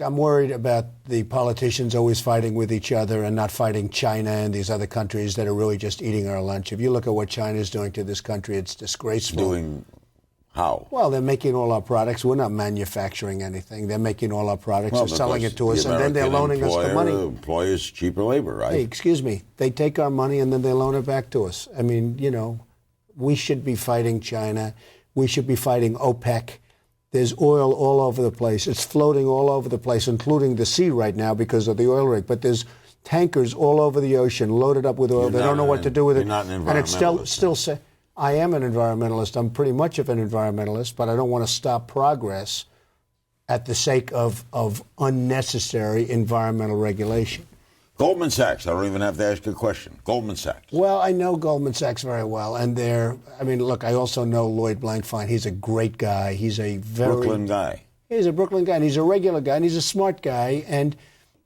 I'm worried about the politicians always fighting with each other and not fighting China and these other countries that are really just eating our lunch. If you look at what China is doing to this country, it's disgraceful. Doing how? Well, they're making all our products. We're not manufacturing anything. They're making all our products. They're selling it to us, and then they're loaning us the money. Employers cheaper labor, right? Hey, excuse me. They take our money and then they loan it back to us. I mean, we should be fighting China. We should be fighting OPEC. There's oil all over the place. It's floating all over the place, including the sea right now because of the oil rig. But there's tankers all over the ocean loaded up with oil. They don't know what to do with it. You're not an and it's environmentalist. I am an environmentalist. I'm pretty much of an environmentalist, but I don't want to stop progress at the sake of unnecessary environmental regulation. Goldman Sachs. I don't even have to ask you a question. Goldman Sachs. Well, I know Goldman Sachs very well, and look, I also know Lloyd Blankfein. He's a great guy. He's a Brooklyn guy. He's a Brooklyn guy, and he's a regular guy, and he's a smart guy, and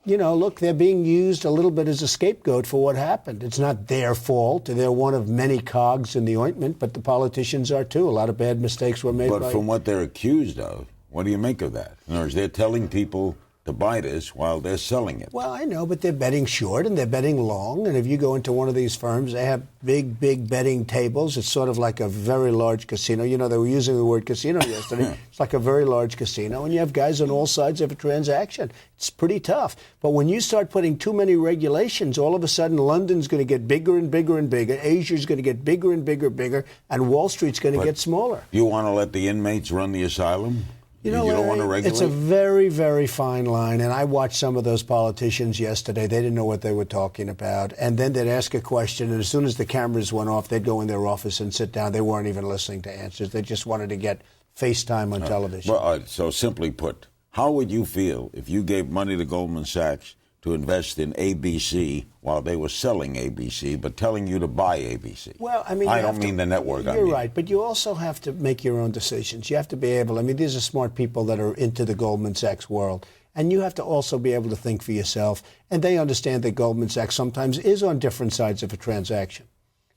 look, they're being used a little bit as a scapegoat for what happened. It's not their fault. They're one of many cogs in the ointment, but the politicians are too. A lot of bad mistakes were made. But from what they're accused of, what do you make of that? In other words, they're telling people to buy this while they're selling it. Well, I know, but they're betting short and they're betting long. And if you go into one of these firms, they have big betting tables. It's sort of like a very large casino. They were using the word casino yesterday. It's like a very large casino. And you have guys on all sides of a transaction. It's pretty tough. But when you start putting too many regulations, all of a sudden London's going to get bigger and bigger and bigger. Asia's going to get bigger and bigger. And Wall Street's going to get smaller. You want to let the inmates run the asylum? You don't want to regulate? It's a very, very fine line, and I watched some of those politicians yesterday. They didn't know what they were talking about, and then they'd ask a question, and as soon as the cameras went off, they'd go in their office and sit down. They weren't even listening to answers. They just wanted to get FaceTime on television. Well, so simply put, how would you feel if you gave money to Goldman Sachs to invest in ABC while they were selling ABC, but telling you to buy ABC? Well, I mean, I don't mean the network. You're right, but you also have to make your own decisions. You have to be able. I mean, these are smart people that are into the Goldman Sachs world, and you have to also be able to think for yourself. And they understand that Goldman Sachs sometimes is on different sides of a transaction.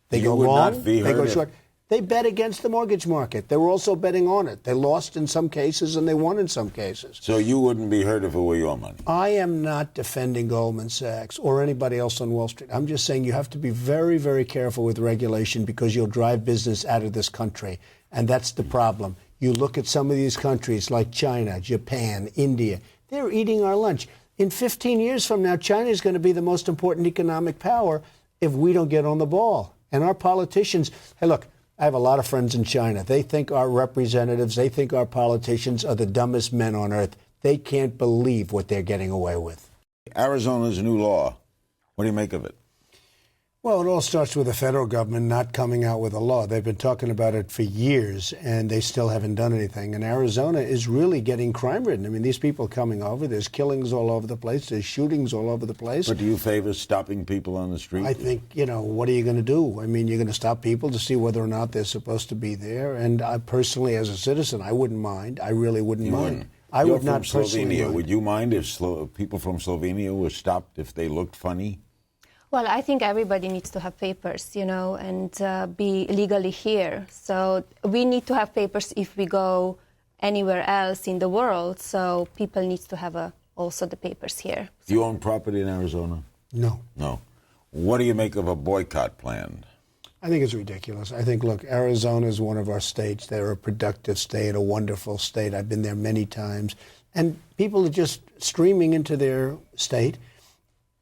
They go long, they go short. They bet against the mortgage market. They were also betting on it. They lost in some cases and they won in some cases. So you wouldn't be hurt if it were your money? I am not defending Goldman Sachs or anybody else on Wall Street. I'm just saying you have to be very, very careful with regulation because you'll drive business out of this country. And that's the problem. You look at some of these countries like China, Japan, India. They're eating our lunch. In 15 years from now, China is going to be the most important economic power if we don't get on the ball. And our politicians, hey, look, I have a lot of friends in China. They think our representatives, they think our politicians are the dumbest men on earth. They can't believe what they're getting away with. Arizona's new law, what do you make of it? Well, it all starts with the federal government not coming out with a law. They've been talking about it for years, and they still haven't done anything. And Arizona is really getting crime-ridden. I mean, these people coming over, there's killings all over the place, there's shootings all over the place. But do you favor stopping people on the street? I think, what are you going to do? I mean, you're going to stop people to see whether or not they're supposed to be there. And I personally, as a citizen, I wouldn't mind. I really wouldn't mind. I would not personally mind. Would you mind if people from Slovenia were stopped if they looked funny? Well, I think everybody needs to have papers, and be legally here. So we need to have papers if we go anywhere else in the world. So people need to have also the papers here. Do you own property in Arizona? No. No. What do you make of a boycott plan? I think it's ridiculous. I think, look, Arizona is one of our states. They're a productive state, a wonderful state. I've been there many times. And people are just streaming into their state.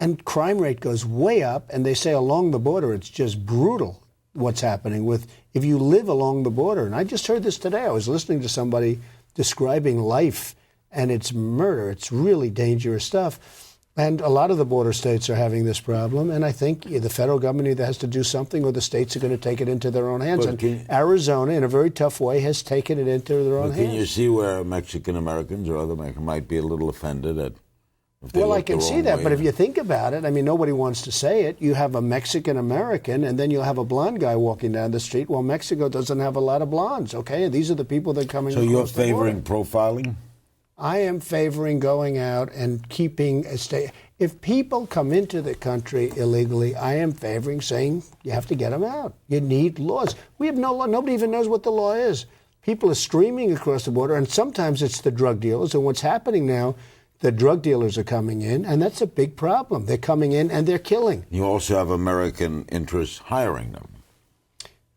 And crime rate goes way up, and they say along the border it's just brutal what's happening if you live along the border. And I just heard this today. I was listening to somebody describing life, and it's murder. It's really dangerous stuff. And a lot of the border states are having this problem, and I think the federal government either has to do something or the states are going to take it into their own hands. And Arizona, in a very tough way, has taken it into their own hands. Can you see where Mexican-Americans or other Mexicans might be a little offended at? Well, I can see that, but if you think about it, I mean, nobody wants to say it. You have a Mexican-American, and then you'll have a blonde guy walking down the street. Well, Mexico doesn't have a lot of blondes, okay? And these are the people that are coming across the border. So you're favoring profiling? I am favoring going out and keeping a state. If people come into the country illegally, I am favoring saying you have to get them out. You need laws. We have no law. Nobody even knows what the law is. People are streaming across the border, and sometimes it's the drug dealers. And what's happening now, The drug dealers are coming in, and that's a big problem. They're coming in and they're killing. You also have American interests hiring them.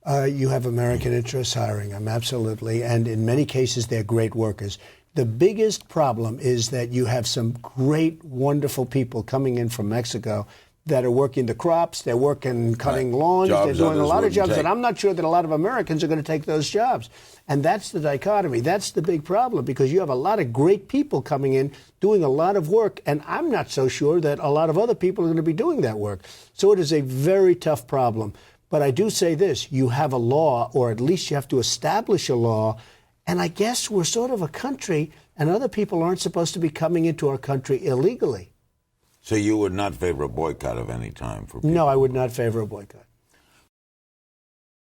You have American interests hiring them, absolutely. And in many cases, they're great workers. The biggest problem is that you have some great, wonderful people coming in from Mexico that are working the crops, they're working cutting lawns, Jobs they're doing a lot of jobs take. that I'm not sure that a lot of Americans are going to take those jobs. And that's the dichotomy. That's the big problem, because you have a lot of great people coming in doing a lot of work, and I'm not so sure that a lot of other people are going to be doing that work. So it is a very tough problem. But I do say this, you have a law, or at least you have to establish a law, and I guess we're sort of a country, and other people aren't supposed to be coming into our country illegally. So you would not favor a boycott of any time for people? No, I would not favor a boycott.